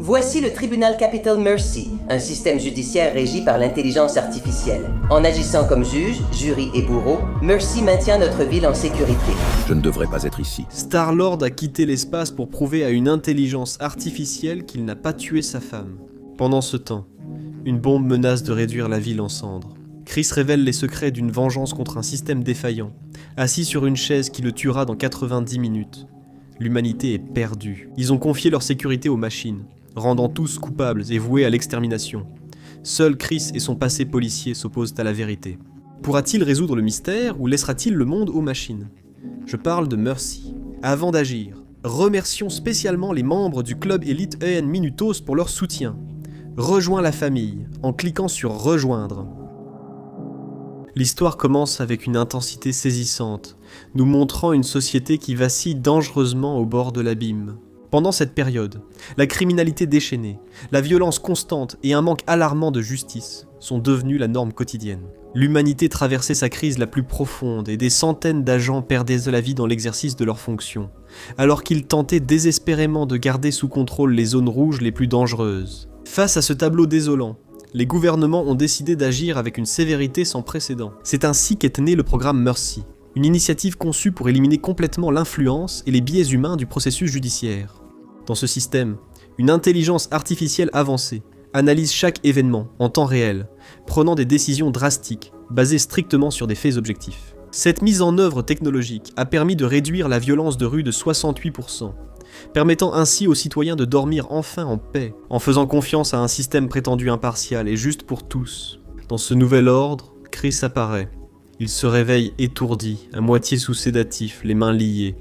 Voici le tribunal Capital Mercy, un système judiciaire régi par l'intelligence artificielle. En agissant comme juge, jury et bourreau, Mercy maintient notre ville en sécurité. Je ne devrais pas être ici. Star-Lord a quitté l'espace pour prouver à une intelligence artificielle qu'il n'a pas tué sa femme. Pendant ce temps, une bombe menace de réduire la ville en cendres. Chris révèle les secrets d'une vengeance contre un système défaillant, assis sur une chaise qui le tuera dans 90 minutes. L'humanité est perdue. Ils ont confié leur sécurité aux machines, rendant tous coupables et voués à l'extermination. Seul Chris et son passé policier s'opposent à la vérité. Pourra-t-il résoudre le mystère ou laissera-t-il le monde aux machines? Je parle de Mercy. Avant d'agir, remercions spécialement les membres du club élite EN Minutos pour leur soutien. Rejoins la famille en cliquant sur Rejoindre. L'histoire commence avec une intensité saisissante, nous montrant une société qui vacille dangereusement au bord de l'abîme. Pendant cette période, la criminalité déchaînée, la violence constante et un manque alarmant de justice sont devenus la norme quotidienne. L'humanité traversait sa crise la plus profonde et des centaines d'agents perdaient la vie dans l'exercice de leurs fonctions, alors qu'ils tentaient désespérément de garder sous contrôle les zones rouges les plus dangereuses. Face à ce tableau désolant, les gouvernements ont décidé d'agir avec une sévérité sans précédent. C'est ainsi qu'est né le programme Mercy, une initiative conçue pour éliminer complètement l'influence et les biais humains du processus judiciaire. Dans ce système, une intelligence artificielle avancée analyse chaque événement en temps réel, prenant des décisions drastiques, basées strictement sur des faits objectifs. Cette mise en œuvre technologique a permis de réduire la violence de rue de 68%, permettant ainsi aux citoyens de dormir enfin en paix, en faisant confiance à un système prétendu impartial et juste pour tous. Dans ce nouvel ordre, Chris apparaît. Il se réveille étourdi, à moitié sous sédatif, les mains liées.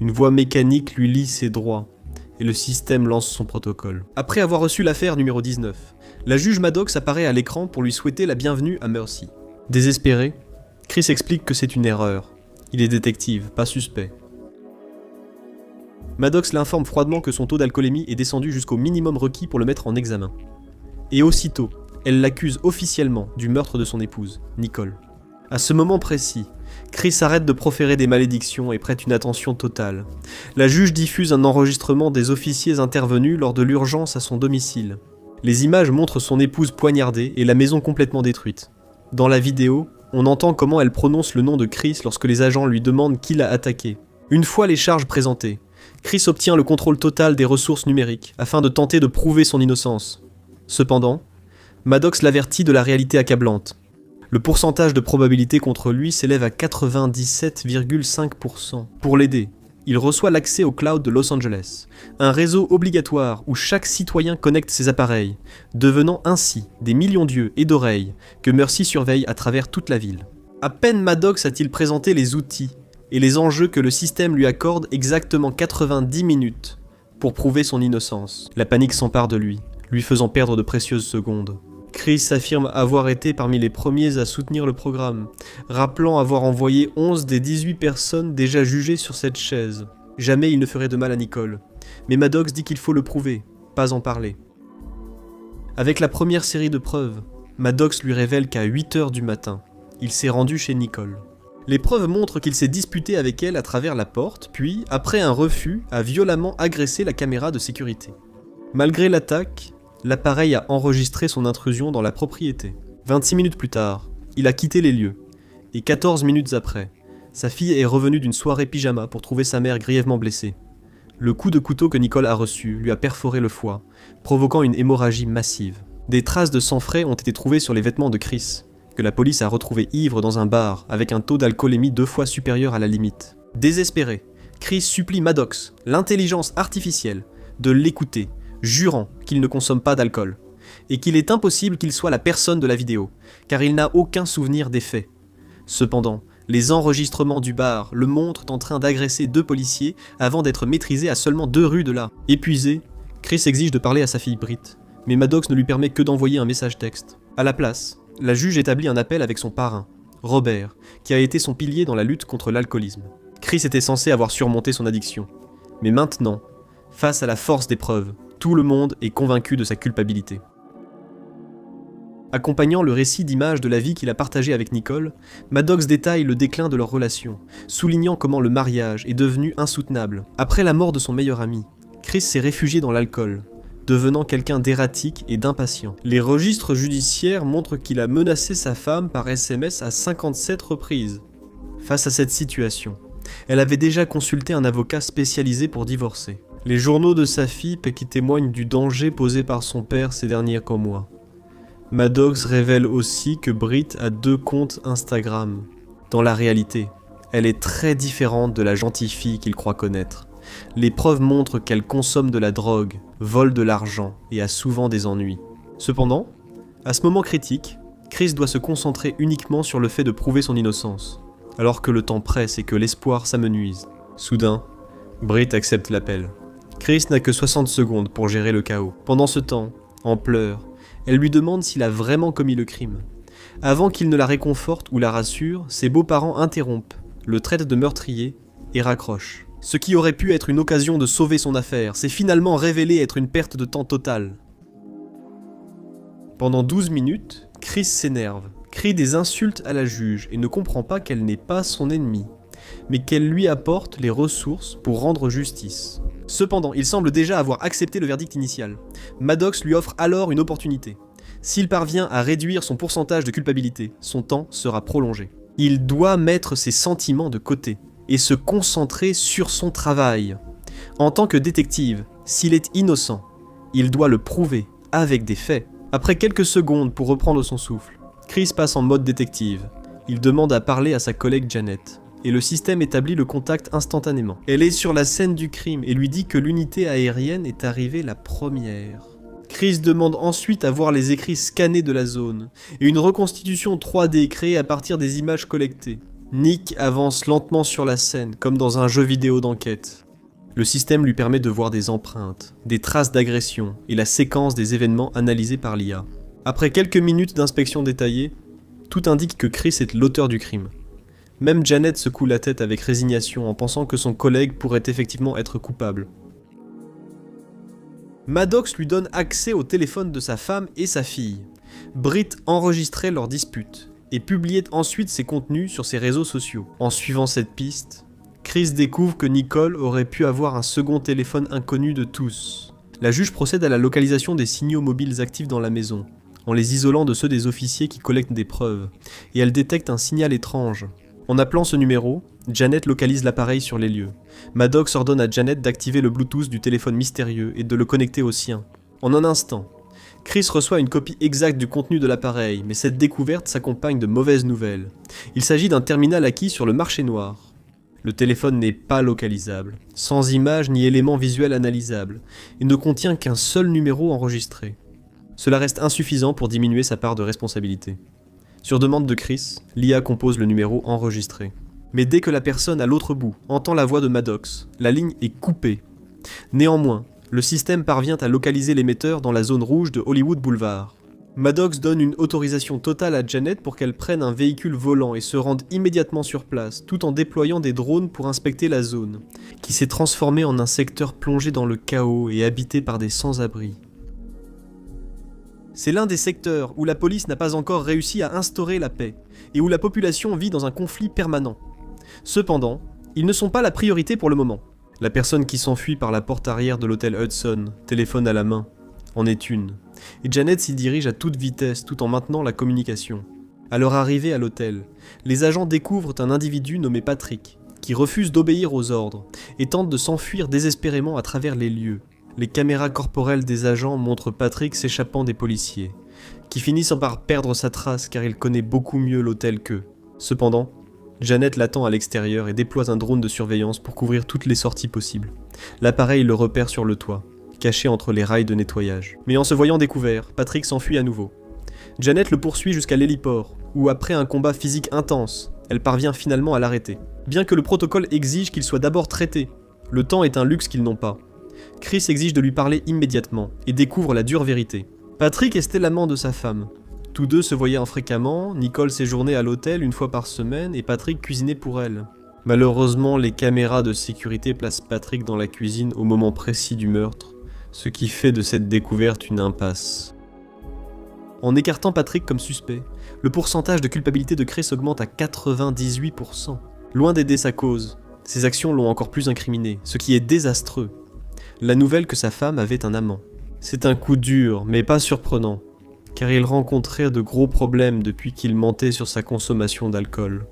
Une voix mécanique lui lie ses droits, et le système lance son protocole. Après avoir reçu l'affaire numéro 19, la juge Maddox apparaît à l'écran pour lui souhaiter la bienvenue à Mercy. Désespéré, Chris explique que c'est une erreur. Il est détective, pas suspect. Maddox l'informe froidement que son taux d'alcoolémie est descendu jusqu'au minimum requis pour le mettre en examen. Et aussitôt, elle l'accuse officiellement du meurtre de son épouse, Nicole. À ce moment précis, Chris arrête de proférer des malédictions et prête une attention totale. La juge diffuse un enregistrement des officiers intervenus lors de l'urgence à son domicile. Les images montrent son épouse poignardée et la maison complètement détruite. Dans la vidéo, on entend comment elle prononce le nom de Chris lorsque les agents lui demandent qui l'a attaqué. Une fois les charges présentées, Chris obtient le contrôle total des ressources numériques afin de tenter de prouver son innocence. Cependant, Maddox l'avertit de la réalité accablante. Le pourcentage de probabilité contre lui s'élève à 97,5%. Pour l'aider, il reçoit l'accès au cloud de Los Angeles, un réseau obligatoire où chaque citoyen connecte ses appareils, devenant ainsi des millions d'yeux et d'oreilles que Mercy surveille à travers toute la ville. À peine Maddox a-t-il présenté les outils et les enjeux que le système lui accorde exactement 90 minutes pour prouver son innocence. La panique s'empare de lui faisant perdre de précieuses secondes. Chris affirme avoir été parmi les premiers à soutenir le programme, rappelant avoir envoyé 11 des 18 personnes déjà jugées sur cette chaise. Jamais il ne ferait de mal à Nicole, mais Maddox dit qu'il faut le prouver, pas en parler. Avec la première série de preuves, Maddox lui révèle qu'à 8h du matin, il s'est rendu chez Nicole. Les preuves montrent qu'il s'est disputé avec elle à travers la porte, puis, après un refus, a violemment agressé la caméra de sécurité. Malgré l'attaque, l'appareil a enregistré son intrusion dans la propriété. 26 minutes plus tard, il a quitté les lieux. Et 14 minutes après, sa fille est revenue d'une soirée pyjama pour trouver sa mère grièvement blessée. Le coup de couteau que Nicole a reçu lui a perforé le foie, provoquant une hémorragie massive. Des traces de sang frais ont été trouvées sur les vêtements de Chris, que la police a retrouvé ivre dans un bar avec un taux d'alcoolémie 2 fois supérieur à la limite. Désespéré, Chris supplie Maddox, l'intelligence artificielle, de l'écouter, jurant qu'il ne consomme pas d'alcool, et qu'il est impossible qu'il soit la personne de la vidéo, car il n'a aucun souvenir des faits. Cependant, les enregistrements du bar le montrent en train d'agresser 2 policiers avant d'être maîtrisé à seulement 2 rues de là. Épuisé, Chris exige de parler à sa fille Britt, mais Maddox ne lui permet que d'envoyer un message texte. À la place, la juge établit un appel avec son parrain, Robert, qui a été son pilier dans la lutte contre l'alcoolisme. Chris était censé avoir surmonté son addiction, mais maintenant, face à la force des preuves, tout le monde est convaincu de sa culpabilité. Accompagnant le récit d'images de la vie qu'il a partagée avec Nicole, Maddox détaille le déclin de leur relation, soulignant comment le mariage est devenu insoutenable. Après la mort de son meilleur ami, Chris s'est réfugié dans l'alcool, devenant quelqu'un d'erratique et d'impatient. Les registres judiciaires montrent qu'il a menacé sa femme par SMS à 57 reprises. Face à cette situation, elle avait déjà consulté un avocat spécialisé pour divorcer. Les journaux de sa fille qui témoignent du danger posé par son père ces derniers mois. Maddox révèle aussi que Britt a 2 comptes Instagram. Dans la réalité, elle est très différente de la gentille fille qu'il croit connaître. Les preuves montrent qu'elle consomme de la drogue, vole de l'argent et a souvent des ennuis. Cependant, à ce moment critique, Chris doit se concentrer uniquement sur le fait de prouver son innocence, alors que le temps presse et que l'espoir s'amenuise. Soudain, Britt accepte l'appel. Chris n'a que 60 secondes pour gérer le chaos. Pendant ce temps, en pleurs, elle lui demande s'il a vraiment commis le crime. Avant qu'il ne la réconforte ou la rassure, ses beaux-parents interrompent, le traitent de meurtrier et raccrochent. Ce qui aurait pu être une occasion de sauver son affaire s'est finalement révélé être une perte de temps totale. Pendant 12 minutes, Chris s'énerve, crie des insultes à la juge et ne comprend pas qu'elle n'est pas son ennemi, mais qu'elle lui apporte les ressources pour rendre justice. Cependant, il semble déjà avoir accepté le verdict initial. Maddox lui offre alors une opportunité. S'il parvient à réduire son pourcentage de culpabilité, son temps sera prolongé. Il doit mettre ses sentiments de côté et se concentrer sur son travail. En tant que détective, s'il est innocent, il doit le prouver avec des faits. Après quelques secondes pour reprendre son souffle, Chris passe en mode détective. Il demande à parler à sa collègue Janet, et le système établit le contact instantanément. Elle est sur la scène du crime et lui dit que l'unité aérienne est arrivée la première. Chris demande ensuite à voir les écrits scannés de la zone, et une reconstitution 3D créée à partir des images collectées. Nick avance lentement sur la scène, comme dans un jeu vidéo d'enquête. Le système lui permet de voir des empreintes, des traces d'agression et la séquence des événements analysés par l'IA. Après quelques minutes d'inspection détaillée, tout indique que Chris est l'auteur du crime. Même Janet secoue la tête avec résignation en pensant que son collègue pourrait effectivement être coupable. Maddox lui donne accès au téléphone de sa femme et sa fille. Britt enregistrait leur dispute et publiait ensuite ses contenus sur ses réseaux sociaux. En suivant cette piste, Chris découvre que Nicole aurait pu avoir un second téléphone inconnu de tous. La juge procède à la localisation des signaux mobiles actifs dans la maison, en les isolant de ceux des officiers qui collectent des preuves, et elle détecte un signal étrange. En appelant ce numéro, Janet localise l'appareil sur les lieux. Maddox ordonne à Janet d'activer le Bluetooth du téléphone mystérieux et de le connecter au sien. En un instant, Chris reçoit une copie exacte du contenu de l'appareil, mais cette découverte s'accompagne de mauvaises nouvelles. Il s'agit d'un terminal acquis sur le marché noir. Le téléphone n'est pas localisable, sans image ni élément visuel analysable, et ne contient qu'un seul numéro enregistré. Cela reste insuffisant pour diminuer sa part de responsabilité. Sur demande de Chris, l'IA compose le numéro enregistré. Mais dès que la personne à l'autre bout entend la voix de Maddox, la ligne est coupée. Néanmoins, le système parvient à localiser l'émetteur dans la zone rouge de Hollywood Boulevard. Maddox donne une autorisation totale à Janet pour qu'elle prenne un véhicule volant et se rende immédiatement sur place, tout en déployant des drones pour inspecter la zone, qui s'est transformée en un secteur plongé dans le chaos et habité par des sans-abri. C'est l'un des secteurs où la police n'a pas encore réussi à instaurer la paix, et où la population vit dans un conflit permanent. Cependant, ils ne sont pas la priorité pour le moment. La personne qui s'enfuit par la porte arrière de l'hôtel Hudson, téléphone à la main, en est une, et Janet s'y dirige à toute vitesse tout en maintenant la communication. À leur arrivée à l'hôtel, les agents découvrent un individu nommé Patrick, qui refuse d'obéir aux ordres, et tente de s'enfuir désespérément à travers les lieux. Les caméras corporelles des agents montrent Patrick s'échappant des policiers, qui finissent par perdre sa trace car il connaît beaucoup mieux l'hôtel qu'eux. Cependant, Janet l'attend à l'extérieur et déploie un drone de surveillance pour couvrir toutes les sorties possibles. L'appareil le repère sur le toit, caché entre les rails de nettoyage. Mais en se voyant découvert, Patrick s'enfuit à nouveau. Janet le poursuit jusqu'à l'héliport, où après un combat physique intense, elle parvient finalement à l'arrêter. Bien que le protocole exige qu'il soit d'abord traité, le temps est un luxe qu'ils n'ont pas. Chris exige de lui parler immédiatement et découvre la dure vérité. Patrick était l'amant de sa femme. Tous deux se voyaient infréquemment, Nicole séjournait à l'hôtel une fois par semaine et Patrick cuisinait pour elle. Malheureusement, les caméras de sécurité placent Patrick dans la cuisine au moment précis du meurtre, ce qui fait de cette découverte une impasse. En écartant Patrick comme suspect, le pourcentage de culpabilité de Chris augmente à 98%. Loin d'aider sa cause, ses actions l'ont encore plus incriminé, ce qui est désastreux. La nouvelle que sa femme avait un amant. C'est un coup dur, mais pas surprenant, car il rencontrait de gros problèmes depuis qu'il mentait sur sa consommation d'alcool.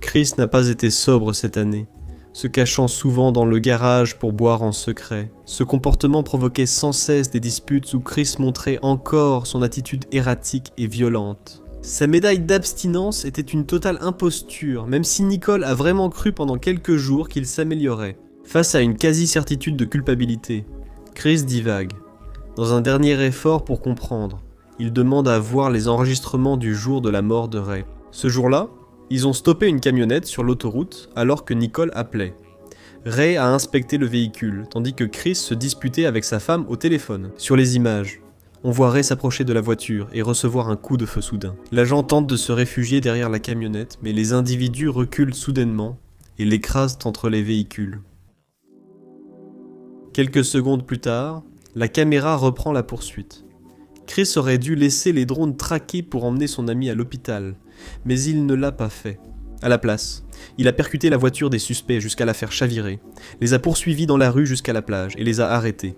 Chris n'a pas été sobre cette année, se cachant souvent dans le garage pour boire en secret. Ce comportement provoquait sans cesse des disputes où Chris montrait encore son attitude erratique et violente. Sa médaille d'abstinence était une totale imposture, même si Nicole a vraiment cru pendant quelques jours qu'il s'améliorait. Face à une quasi-certitude de culpabilité, Chris divague. Dans un dernier effort pour comprendre, il demande à voir les enregistrements du jour de la mort de Ray. Ce jour-là, ils ont stoppé une camionnette sur l'autoroute alors que Nicole appelait. Ray a inspecté le véhicule, tandis que Chris se disputait avec sa femme au téléphone. Sur les images, on voit Ray s'approcher de la voiture et recevoir un coup de feu soudain. L'agent tente de se réfugier derrière la camionnette, mais les individus reculent soudainement et l'écrasent entre les véhicules. Quelques secondes plus tard, la caméra reprend la poursuite. Chris aurait dû laisser les drones traquer pour emmener son ami à l'hôpital, mais il ne l'a pas fait. À la place, il a percuté la voiture des suspects jusqu'à la faire chavirer, les a poursuivis dans la rue jusqu'à la plage et les a arrêtés.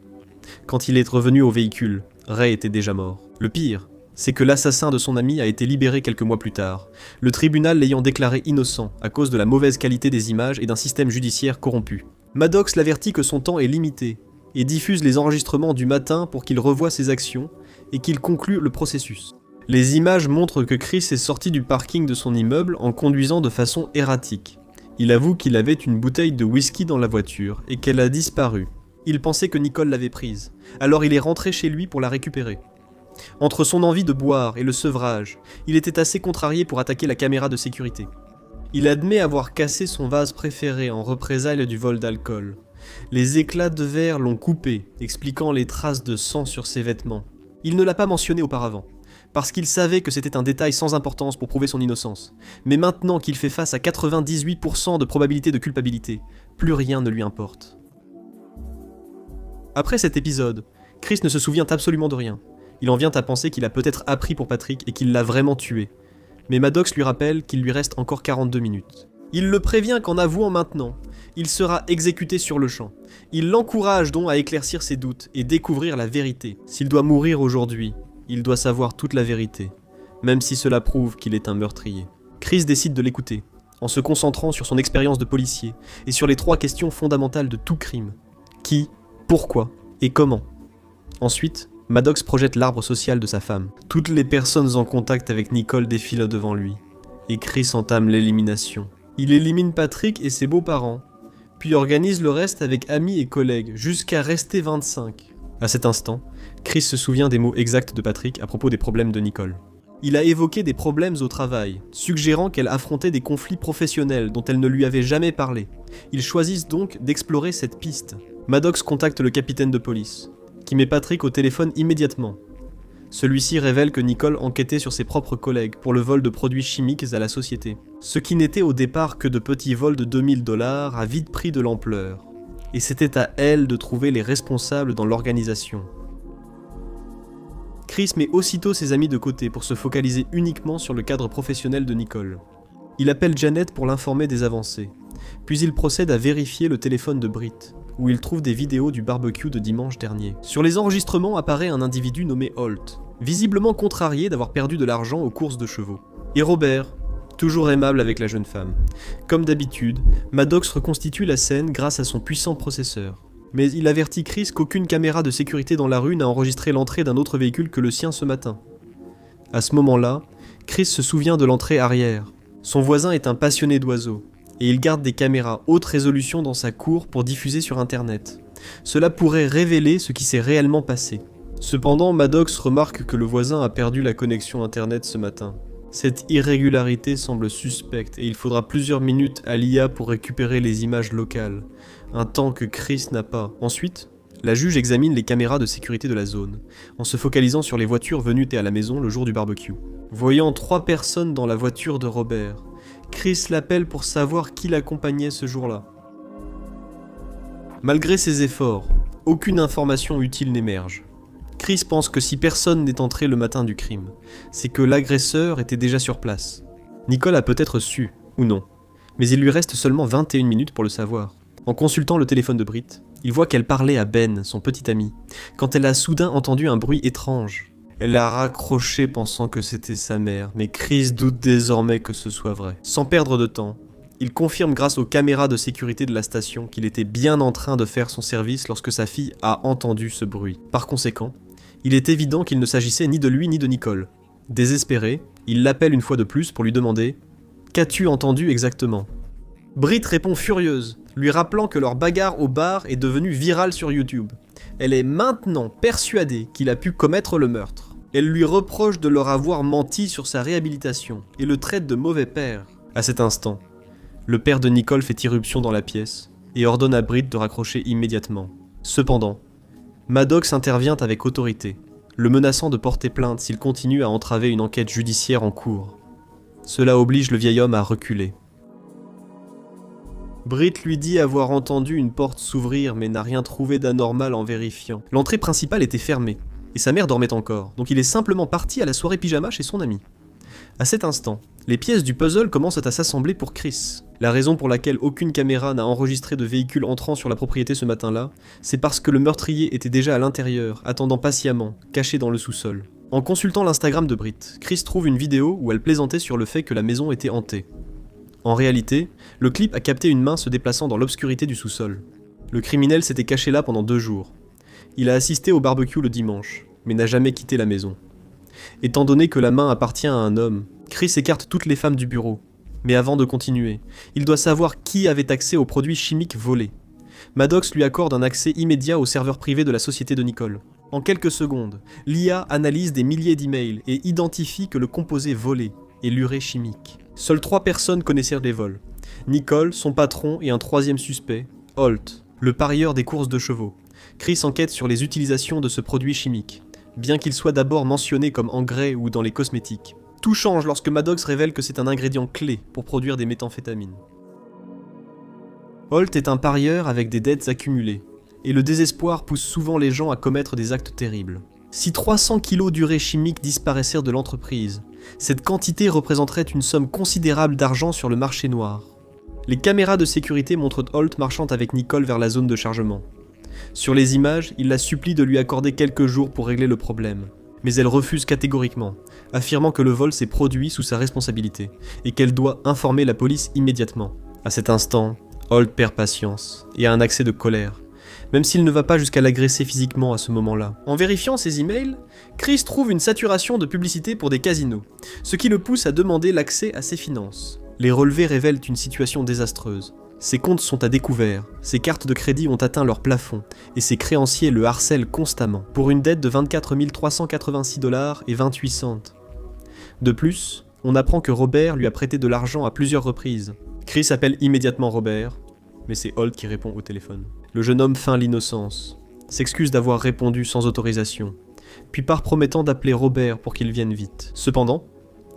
Quand il est revenu au véhicule, Ray était déjà mort. Le pire, c'est que l'assassin de son ami a été libéré quelques mois plus tard, le tribunal l'ayant déclaré innocent à cause de la mauvaise qualité des images et d'un système judiciaire corrompu. Maddox l'avertit que son temps est limité et diffuse les enregistrements du matin pour qu'il revoie ses actions et qu'il conclue le processus. Les images montrent que Chris est sorti du parking de son immeuble en conduisant de façon erratique. Il avoue qu'il avait une bouteille de whisky dans la voiture et qu'elle a disparu. Il pensait que Nicole l'avait prise, alors il est rentré chez lui pour la récupérer. Entre son envie de boire et le sevrage, il était assez contrarié pour attaquer la caméra de sécurité. Il admet avoir cassé son vase préféré en représailles du vol d'alcool. Les éclats de verre l'ont coupé, expliquant les traces de sang sur ses vêtements. Il ne l'a pas mentionné auparavant, parce qu'il savait que c'était un détail sans importance pour prouver son innocence. Mais maintenant qu'il fait face à 98% de probabilité de culpabilité, plus rien ne lui importe. Après cet épisode, Chris ne se souvient absolument de rien. Il en vient à penser qu'il a peut-être appris pour Patrick et qu'il l'a vraiment tué. Mais Maddox lui rappelle qu'il lui reste encore 42 minutes. Il le prévient qu'en avouant maintenant, il sera exécuté sur le champ. Il l'encourage donc à éclaircir ses doutes et découvrir la vérité. S'il doit mourir aujourd'hui, il doit savoir toute la vérité, même si cela prouve qu'il est un meurtrier. Chris décide de l'écouter, en se concentrant sur son expérience de policier et sur les 3 questions fondamentales de tout crime. Qui, pourquoi et comment. Ensuite, Maddox projette l'arbre social de sa femme. Toutes les personnes en contact avec Nicole défilent devant lui, et Chris entame l'élimination. Il élimine Patrick et ses beaux-parents, puis organise le reste avec amis et collègues, jusqu'à rester 25. À cet instant, Chris se souvient des mots exacts de Patrick à propos des problèmes de Nicole. Il a évoqué des problèmes au travail, suggérant qu'elle affrontait des conflits professionnels dont elle ne lui avait jamais parlé. Ils choisissent donc d'explorer cette piste. Maddox contacte le capitaine de police, qui met Patrick au téléphone immédiatement. Celui-ci révèle que Nicole enquêtait sur ses propres collègues pour le vol de produits chimiques à la société. Ce qui n'était au départ que de petits vols de $2000 a vite pris de l'ampleur. Et c'était à elle de trouver les responsables dans l'organisation. Chris met aussitôt ses amis de côté pour se focaliser uniquement sur le cadre professionnel de Nicole. Il appelle Janet pour l'informer des avancées, puis il procède à vérifier le téléphone de Britt, où il trouve des vidéos du barbecue de dimanche dernier. Sur les enregistrements apparaît un individu nommé Holt, visiblement contrarié d'avoir perdu de l'argent aux courses de chevaux. Et Robert, toujours aimable avec la jeune femme. Comme d'habitude, Maddox reconstitue la scène grâce à son puissant processeur. Mais il avertit Chris qu'aucune caméra de sécurité dans la rue n'a enregistré l'entrée d'un autre véhicule que le sien ce matin. À ce moment-là, Chris se souvient de l'entrée arrière. Son voisin est un passionné d'oiseaux, et il garde des caméras haute résolution dans sa cour pour diffuser sur internet. Cela pourrait révéler ce qui s'est réellement passé. Cependant, Maddox remarque que le voisin a perdu la connexion internet ce matin. Cette irrégularité semble suspecte et il faudra plusieurs minutes à l'IA pour récupérer les images locales, un temps que Chris n'a pas. Ensuite, la juge examine les caméras de sécurité de la zone, en se focalisant sur les voitures venues à la maison le jour du barbecue. Voyant 3 personnes dans la voiture de Robert, Chris l'appelle pour savoir qui l'accompagnait ce jour-là. Malgré ses efforts, aucune information utile n'émerge. Chris pense que si personne n'est entré le matin du crime, c'est que l'agresseur était déjà sur place. Nicole a peut-être su, ou non, mais il lui reste seulement 21 minutes pour le savoir. En consultant le téléphone de Britt, Il voit qu'elle parlait à Ben, son petit ami, quand elle a soudain entendu un bruit étrange. Elle a raccroché pensant que c'était sa mère, mais Chris doute désormais que ce soit vrai. Sans perdre de temps, il confirme grâce aux caméras de sécurité de la station qu'il était bien en train de faire son service lorsque sa fille a entendu ce bruit. Par conséquent, il est évident qu'il ne s'agissait ni de lui ni de Nicole. Désespéré, il l'appelle une fois de plus pour lui demander « Qu'as-tu entendu exactement ?» Britt répond furieuse, lui rappelant que leur bagarre au bar est devenue virale sur YouTube. Elle est maintenant persuadée qu'il a pu commettre le meurtre. Elle lui reproche de leur avoir menti sur sa réhabilitation et le traite de mauvais père. À cet instant, le père de Nicole fait irruption dans la pièce et ordonne à Britt de raccrocher immédiatement. Cependant, Maddox intervient avec autorité, le menaçant de porter plainte s'il continue à entraver une enquête judiciaire en cours. Cela oblige le vieil homme à reculer. Britt lui dit avoir entendu une porte s'ouvrir mais n'a rien trouvé d'anormal en vérifiant. L'entrée principale était fermée, et sa mère dormait encore, donc il est simplement parti à la soirée pyjama chez son ami. À cet instant, les pièces du puzzle commencent à s'assembler pour Chris. La raison pour laquelle aucune caméra n'a enregistré de véhicule entrant sur la propriété ce matin-là, c'est parce que le meurtrier était déjà à l'intérieur, attendant patiemment, caché dans le sous-sol. En consultant l'Instagram de Britt, Chris trouve une vidéo où elle plaisantait sur le fait que la maison était hantée. En réalité, le clip a capté une main se déplaçant dans l'obscurité du sous-sol. Le criminel s'était caché là pendant 2 jours. Il a assisté au barbecue le dimanche, mais n'a jamais quitté la maison. Étant donné que la main appartient à un homme, Chris écarte toutes les femmes du bureau. Mais avant de continuer, il doit savoir qui avait accès aux produits chimiques volés. Maddox lui accorde un accès immédiat au serveur privé de la société de Nicole. En quelques secondes, l'IA analyse des milliers d'emails et identifie que le composé volé est l'urée chimique. Seules 3 personnes connaissaient les vols. Nicole, son patron et un 3e suspect, Holt, le parieur des courses de chevaux. Chris enquête sur les utilisations de ce produit chimique, bien qu'il soit d'abord mentionné comme engrais ou dans les cosmétiques. Tout change lorsque Maddox révèle que c'est un ingrédient clé pour produire des méthamphétamines. Holt est un parieur avec des dettes accumulées, et le désespoir pousse souvent les gens à commettre des actes terribles. Si 300 kilos d'urée chimique disparaissaient de l'entreprise, cette quantité représenterait une somme considérable d'argent sur le marché noir. Les caméras de sécurité montrent Holt marchant avec Nicole vers la zone de chargement. Sur les images, il la supplie de lui accorder quelques jours pour régler le problème. Mais elle refuse catégoriquement, affirmant que le vol s'est produit sous sa responsabilité, et qu'elle doit informer la police immédiatement. À cet instant, Holt perd patience, et a un accès de colère, même s'il ne va pas jusqu'à l'agresser physiquement à ce moment-là. En vérifiant ses emails, Chris trouve une saturation de publicité pour des casinos, ce qui le pousse à demander l'accès à ses finances. Les relevés révèlent une situation désastreuse. Ses comptes sont à découvert, ses cartes de crédit ont atteint leur plafond, et ses créanciers le harcèlent constamment, pour une dette de 24 386 $ et 28 cents. De plus, on apprend que Robert lui a prêté de l'argent à plusieurs reprises. Chris appelle immédiatement Robert, mais c'est Holt qui répond au téléphone. Le jeune homme feint l'innocence, s'excuse d'avoir répondu sans autorisation, puis part promettant d'appeler Robert pour qu'il vienne vite. Cependant,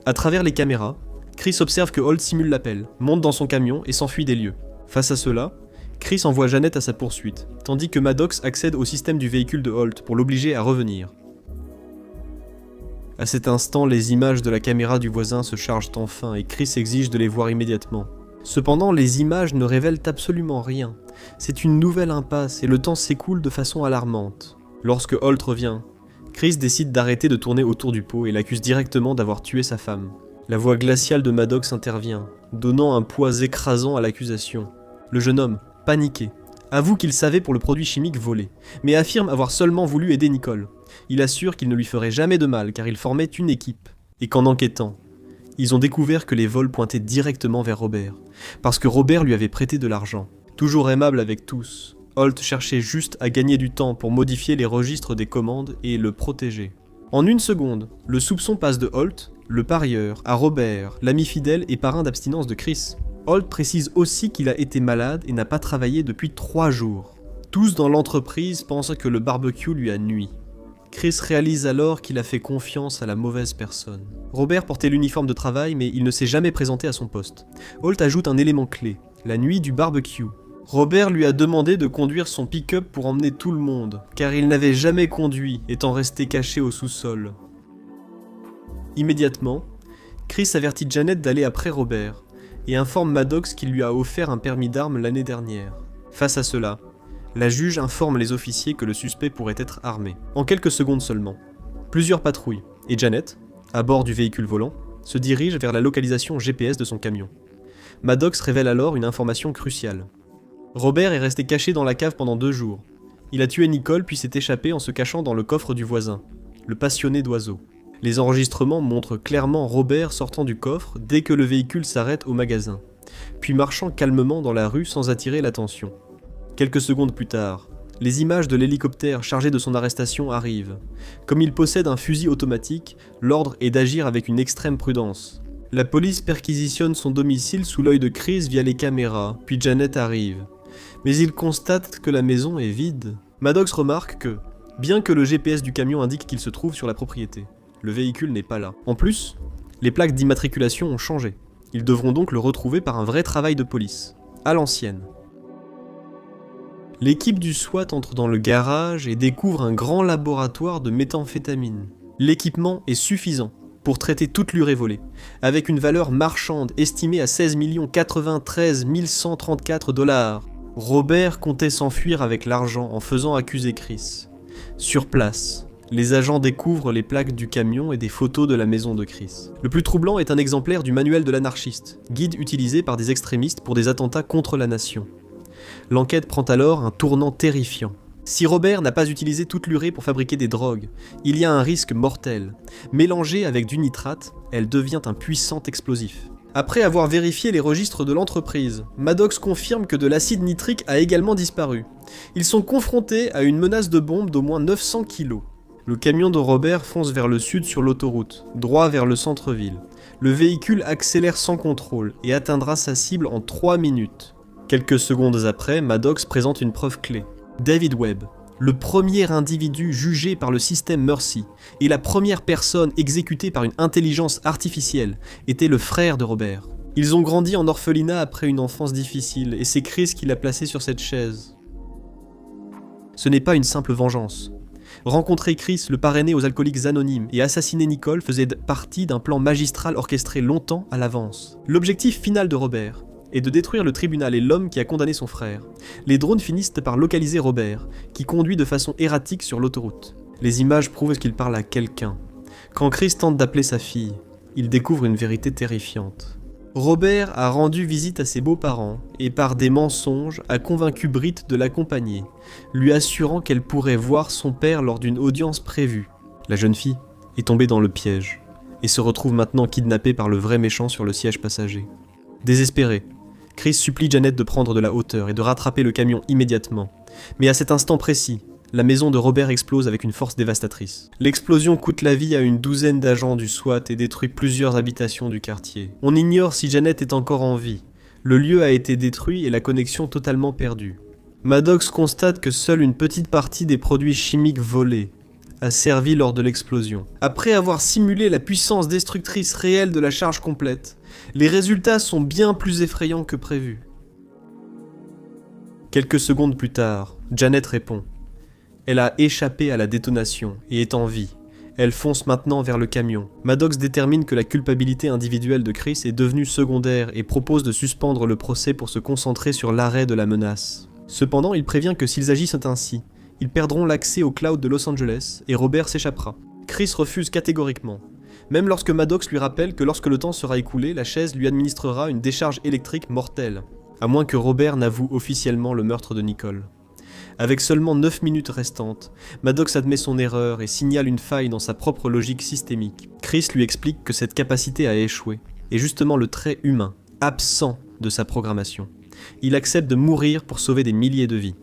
à travers les caméras, Chris observe que Holt simule l'appel, monte dans son camion et s'enfuit des lieux. Face à cela, Chris envoie Janet à sa poursuite, tandis que Maddox accède au système du véhicule de Holt pour l'obliger à revenir. À cet instant, les images de la caméra du voisin se chargent enfin et Chris exige de les voir immédiatement. Cependant, les images ne révèlent absolument rien. C'est une nouvelle impasse et le temps s'écoule de façon alarmante. Lorsque Holt revient, Chris décide d'arrêter de tourner autour du pot et l'accuse directement d'avoir tué sa femme. La voix glaciale de Maddox intervient, donnant un poids écrasant à l'accusation. Le jeune homme, paniqué, avoue qu'il savait pour le produit chimique volé, mais affirme avoir seulement voulu aider Nicole. Il assure qu'il ne lui ferait jamais de mal car ils formaient une équipe, et qu'en enquêtant, ils ont découvert que les vols pointaient directement vers Robert, parce que Robert lui avait prêté de l'argent. Toujours aimable avec tous, Holt cherchait juste à gagner du temps pour modifier les registres des commandes et le protéger. En 1 seconde, le soupçon passe de Holt, le parieur, à Robert, l'ami fidèle et parrain d'abstinence de Chris. Holt précise aussi qu'il a été malade et n'a pas travaillé depuis 3 jours. Tous dans l'entreprise pensent que le barbecue lui a nui. Chris réalise alors qu'il a fait confiance à la mauvaise personne. Robert portait l'uniforme de travail mais il ne s'est jamais présenté à son poste. Holt ajoute un élément clé, la nuit du barbecue. Robert lui a demandé de conduire son pick-up pour emmener tout le monde, car il n'avait jamais conduit, étant resté caché au sous-sol. Immédiatement, Chris avertit Janet d'aller après Robert, et informe Maddox qu'il lui a offert un permis d'armes l'année dernière. Face à cela, La juge informe les officiers que le suspect pourrait être armé. En quelques secondes seulement, plusieurs patrouilles et Janet, à bord du véhicule volant, se dirigent vers la localisation GPS de son camion. Maddox révèle alors une information cruciale. Robert est resté caché dans la cave pendant 2 jours. Il a tué Nicole puis s'est échappé en se cachant dans le coffre du voisin, le passionné d'oiseaux. Les enregistrements montrent clairement Robert sortant du coffre dès que le véhicule s'arrête au magasin, puis marchant calmement dans la rue sans attirer l'attention. Quelques secondes plus tard, les images de l'hélicoptère chargé de son arrestation arrivent. Comme il possède un fusil automatique, l'ordre est d'agir avec une extrême prudence. La police perquisitionne son domicile sous l'œil de Chris via les caméras, puis Janet arrive. Mais il constate que la maison est vide. Maddox remarque que, bien que le GPS du camion indique qu'il se trouve sur la propriété, le véhicule n'est pas là. En plus, les plaques d'immatriculation ont changé. Ils devront donc le retrouver par un vrai travail de police, à l'ancienne. L'équipe du SWAT entre dans le garage et découvre un grand laboratoire de méthamphétamine. L'équipement est suffisant pour traiter toute l'urée volée, avec une valeur marchande estimée à 16 93 134 $. Robert comptait s'enfuir avec l'argent en faisant accuser Chris. Sur place, les agents découvrent les plaques du camion et des photos de la maison de Chris. Le plus troublant est un exemplaire du manuel de l'anarchiste, guide utilisé par des extrémistes pour des attentats contre la nation. L'enquête prend alors un tournant terrifiant. Si Robert n'a pas utilisé toute l'urée pour fabriquer des drogues, il y a un risque mortel. Mélangée avec du nitrate, elle devient un puissant explosif. Après avoir vérifié les registres de l'entreprise, Maddox confirme que de l'acide nitrique a également disparu. Ils sont confrontés à une menace de bombe d'au moins 900 kg. Le camion de Robert fonce vers le sud sur l'autoroute, droit vers le centre-ville. Le véhicule accélère sans contrôle et atteindra sa cible en 3 minutes. Quelques secondes après, Maddox présente une preuve clé. David Webb, le premier individu jugé par le système Mercy et la première personne exécutée par une intelligence artificielle, était le frère de Robert. Ils ont grandi en orphelinat après une enfance difficile et c'est Chris qui l'a placé sur cette chaise. Ce n'est pas une simple vengeance. Rencontrer Chris, le parrainé aux alcooliques anonymes, et assassiner Nicole faisait partie d'un plan magistral orchestré longtemps à l'avance. L'objectif final de Robert est de détruire le tribunal et l'homme qui a condamné son frère. Les drones finissent par localiser Robert, qui conduit de façon erratique sur l'autoroute. Les images prouvent qu'il parle à quelqu'un. Quand Chris tente d'appeler sa fille, il découvre une vérité terrifiante. Robert a rendu visite à ses beaux-parents et par des mensonges a convaincu Britt de l'accompagner, lui assurant qu'elle pourrait voir son père lors d'une audience prévue. La jeune fille est tombée dans le piège et se retrouve maintenant kidnappée par le vrai méchant sur le siège passager. Désespéré, Chris supplie Janet de prendre de la hauteur et de rattraper le camion immédiatement. Mais à cet instant précis, la maison de Robert explose avec une force dévastatrice. L'explosion coûte la vie à une douzaine d'agents du SWAT et détruit plusieurs habitations du quartier. On ignore si Janet est encore en vie. Le lieu a été détruit et la connexion totalement perdue. Maddox constate que seule une petite partie des produits chimiques volés a servi lors de l'explosion. Après avoir simulé la puissance destructrice réelle de la charge complète, les résultats sont bien plus effrayants que prévu. Quelques secondes plus tard, Janet répond. Elle a échappé à la détonation et est en vie. Elle fonce maintenant vers le camion. Maddox détermine que la culpabilité individuelle de Chris est devenue secondaire et propose de suspendre le procès pour se concentrer sur l'arrêt de la menace. Cependant, il prévient que s'ils agissent ainsi, ils perdront l'accès au cloud de Los Angeles et Robert s'échappera. Chris refuse catégoriquement, même lorsque Maddox lui rappelle que lorsque le temps sera écoulé, la chaise lui administrera une décharge électrique mortelle, à moins que Robert n'avoue officiellement le meurtre de Nicole. Avec seulement 9 minutes restantes, Maddox admet son erreur et signale une faille dans sa propre logique systémique. Chris lui explique que cette capacité à échouer est justement le trait humain, absent de sa programmation. Il accepte de mourir pour sauver des milliers de vies.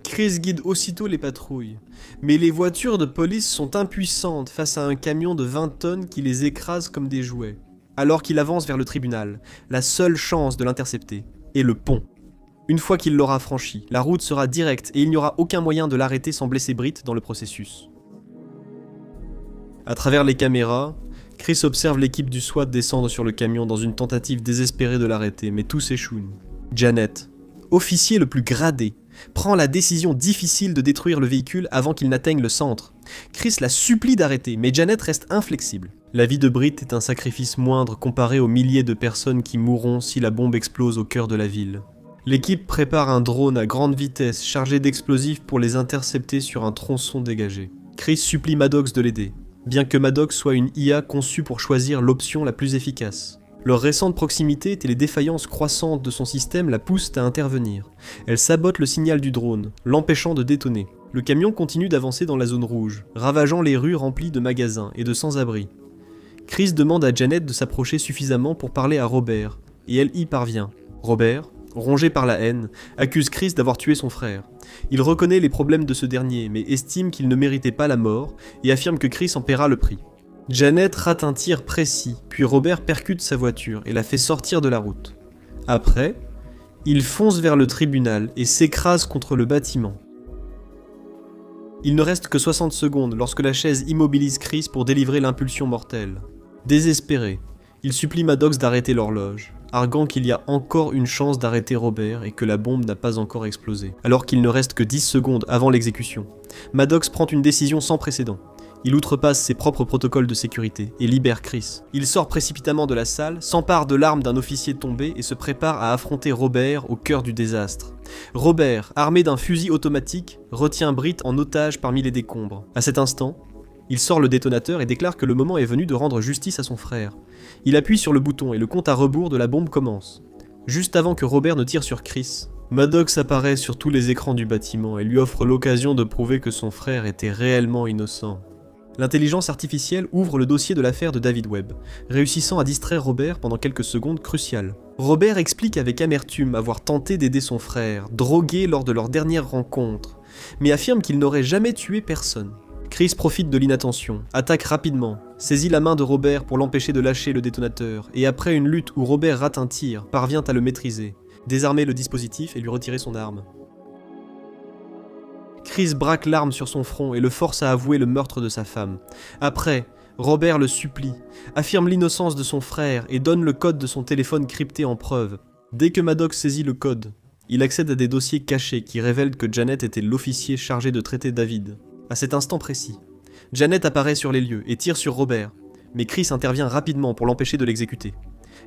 Chris guide aussitôt les patrouilles, mais les voitures de police sont impuissantes face à un camion de 20 tonnes qui les écrase comme des jouets. Alors qu'il avance vers le tribunal, la seule chance de l'intercepter est le pont. Une fois qu'il l'aura franchi, la route sera directe et il n'y aura aucun moyen de l'arrêter sans blesser Britt dans le processus. À travers les caméras, Chris observe l'équipe du SWAT descendre sur le camion dans une tentative désespérée de l'arrêter, mais tout s'échoue. Janet, officier le plus gradé, prend la décision difficile de détruire le véhicule avant qu'il n'atteigne le centre. Chris la supplie d'arrêter, mais Janet reste inflexible. La vie de Britt est un sacrifice moindre comparé aux milliers de personnes qui mourront si la bombe explose au cœur de la ville. L'équipe prépare un drone à grande vitesse chargé d'explosifs pour les intercepter sur un tronçon dégagé. Chris supplie Maddox de l'aider, bien que Maddox soit une IA conçue pour choisir l'option la plus efficace. Leur récente proximité et les défaillances croissantes de son système la poussent à intervenir. Elle sabote le signal du drone, l'empêchant de détonner. Le camion continue d'avancer dans la zone rouge, ravageant les rues remplies de magasins et de sans-abri. Chris demande à Janet de s'approcher suffisamment pour parler à Robert, et elle y parvient. Robert, rongé par la haine, accuse Chris d'avoir tué son frère. Il reconnaît les problèmes de ce dernier, mais estime qu'il ne méritait pas la mort, et affirme que Chris en paiera le prix. Janet rate un tir précis, puis Robert percute sa voiture et la fait sortir de la route. Après, il fonce vers le tribunal et s'écrase contre le bâtiment. Il ne reste que 60 secondes lorsque la chaise immobilise Chris pour délivrer l'impulsion mortelle. Désespéré, il supplie Maddox d'arrêter l'horloge, arguant qu'il y a encore une chance d'arrêter Robert et que la bombe n'a pas encore explosé, alors qu'il ne reste que 10 secondes avant l'exécution. Maddox prend une décision sans précédent. Il outrepasse ses propres protocoles de sécurité et libère Chris. Il sort précipitamment de la salle, s'empare de l'arme d'un officier tombé et se prépare à affronter Robert au cœur du désastre. Robert, armé d'un fusil automatique, retient Britt en otage parmi les décombres. À cet instant, il sort le détonateur et déclare que le moment est venu de rendre justice à son frère. Il appuie sur le bouton et le compte à rebours de la bombe commence. Juste avant que Robert ne tire sur Chris, Maddox apparaît sur tous les écrans du bâtiment et lui offre l'occasion de prouver que son frère était réellement innocent. L'intelligence artificielle ouvre le dossier de l'affaire de David Webb, réussissant à distraire Robert pendant quelques secondes cruciales. Robert explique avec amertume avoir tenté d'aider son frère, drogué lors de leur dernière rencontre, mais affirme qu'il n'aurait jamais tué personne. Chris profite de l'inattention, attaque rapidement, saisit la main de Robert pour l'empêcher de lâcher le détonateur, et après une lutte où Robert rate un tir, parvient à le maîtriser, désarmer le dispositif et lui retirer son arme. Chris braque l'arme sur son front et le force à avouer le meurtre de sa femme. Après, Robert le supplie, affirme l'innocence de son frère et donne le code de son téléphone crypté en preuve. Dès que Maddox saisit le code, il accède à des dossiers cachés qui révèlent que Janet était l'officier chargé de traiter David. À cet instant précis, Janet apparaît sur les lieux et tire sur Robert, mais Chris intervient rapidement pour l'empêcher de l'exécuter.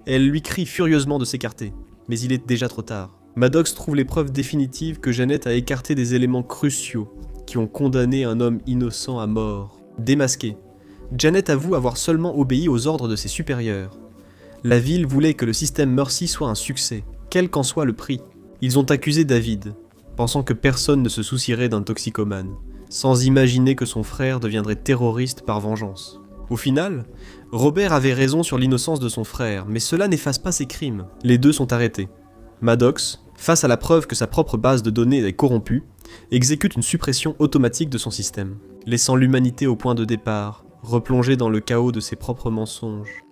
Elle lui crie furieusement de s'écarter, mais il est déjà trop tard. Maddox trouve les preuves définitives que Janet a écarté des éléments cruciaux qui ont condamné un homme innocent à mort. Démasqué, Janet avoue avoir seulement obéi aux ordres de ses supérieurs. La ville voulait que le système Mercy soit un succès, quel qu'en soit le prix. Ils ont accusé David, pensant que personne ne se soucierait d'un toxicomane, sans imaginer que son frère deviendrait terroriste par vengeance. Au final, Robert avait raison sur l'innocence de son frère, mais cela n'efface pas ses crimes. Les deux sont arrêtés. Maddox, face à la preuve que sa propre base de données est corrompue, exécute une suppression automatique de son système, laissant l'humanité au point de départ, replongée dans le chaos de ses propres mensonges.